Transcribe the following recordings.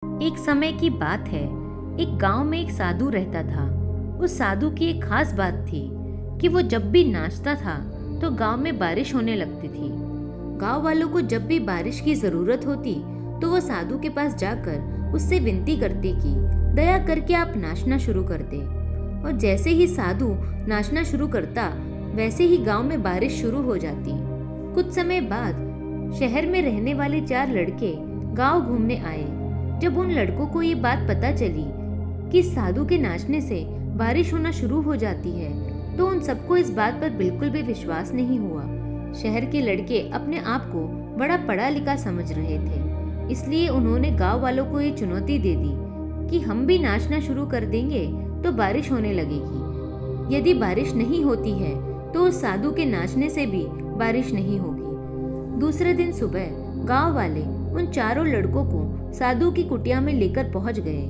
एक समय की बात है। एक गांव में एक साधु रहता था। उस साधु की एक खास बात थी कि वो जब भी नाचता था तो गांव में बारिश होने लगती थी। गांव वालों को जब भी बारिश की जरूरत होती तो वो साधु के पास जाकर उससे विनती करते कि दया करके आप नाचना शुरू कर दे। और जैसे ही साधु नाचना शुरू करता वैसे ही गांव में बारिश शुरू हो जाती। कुछ समय बाद शहर में रहने वाले 4 लड़के गांव घूमने आए। जब उन लड़कों को ये बात पता चली कि साधु के नाचने से बारिश होना शुरू हो जाती है तो उन सबको इस बात पर बिल्कुल भी विश्वास नहीं हुआ। शहर के लड़के अपने आप को बड़ा पढ़ा लिखा समझ रहे थे, इसलिए उन्होंने गांव वालों को ये चुनौती दे दी कि हम भी नाचना शुरू कर देंगे तो बारिश होने लगेगी। यदि बारिश नहीं होती है तो उस साधु के नाचने से भी बारिश नहीं होगी। दूसरे दिन सुबह गांव वाले उन चारों लड़कों को साधु की कुटिया में लेकर पहुंच गए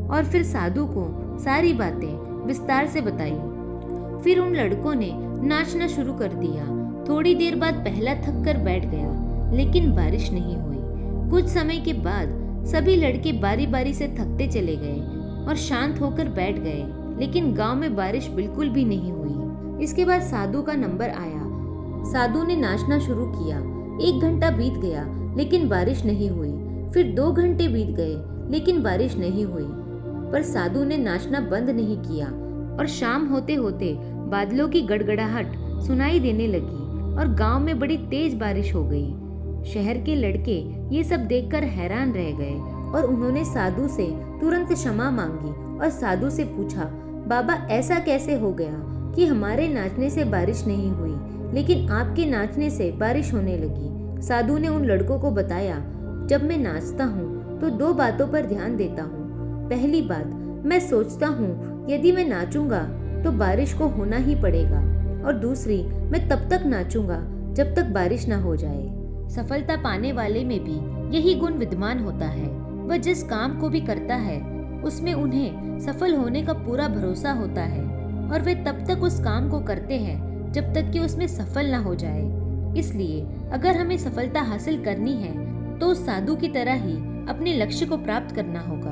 और फिर साधु को सारी बातें विस्तार से बताई। फिर उन लड़कों ने नाचना शुरू कर दिया। थोड़ी देर बाद पहला थक कर बैठ गया, लेकिन बारिश नहीं हुई। कुछ समय के बाद सभी लड़के बारी बारी से थकते चले गए और शांत होकर बैठ गए, लेकिन गांव में बारिश बिल्कुल भी नहीं हुई। इसके बाद साधु का नंबर आया। साधु ने नाचना शुरू किया। 1 घंटा बीत गया, लेकिन बारिश नहीं हुई। फिर 2 घंटे बीत गए, लेकिन बारिश नहीं हुई। पर साधु ने नाचना बंद नहीं किया और शाम होते होते बादलों की गड़गड़ाहट सुनाई देने लगी और गांव में बड़ी तेज बारिश हो गई। शहर के लड़के ये सब देखकर हैरान रह गए और उन्होंने साधु से तुरंत क्षमा मांगी और साधु से पूछा, बाबा ऐसा कैसे हो गया कि हमारे नाचने से बारिश नहीं हुई, लेकिन आपके नाचने से बारिश होने लगी। साधु ने उन लड़कों को बताया, जब मैं नाचता हूँ तो 2 बातों पर ध्यान देता हूँ। पहली बात, मैं सोचता हूँ यदि मैं नाचूंगा तो बारिश को होना ही पड़ेगा, और दूसरी, मैं तब तक नाचूंगा जब तक बारिश ना हो जाए। सफलता पाने वाले में भी यही गुण विद्यमान होता है। वह जिस काम को भी करता है उसमें उन्हें सफल होने का पूरा भरोसा होता है और वे तब तक उस काम को करते हैं जब तक कि उसमें सफल ना हो जाए। इसलिए अगर हमें सफलता हासिल करनी है तो उस साधु की तरह ही अपने लक्ष्य को प्राप्त करना होगा।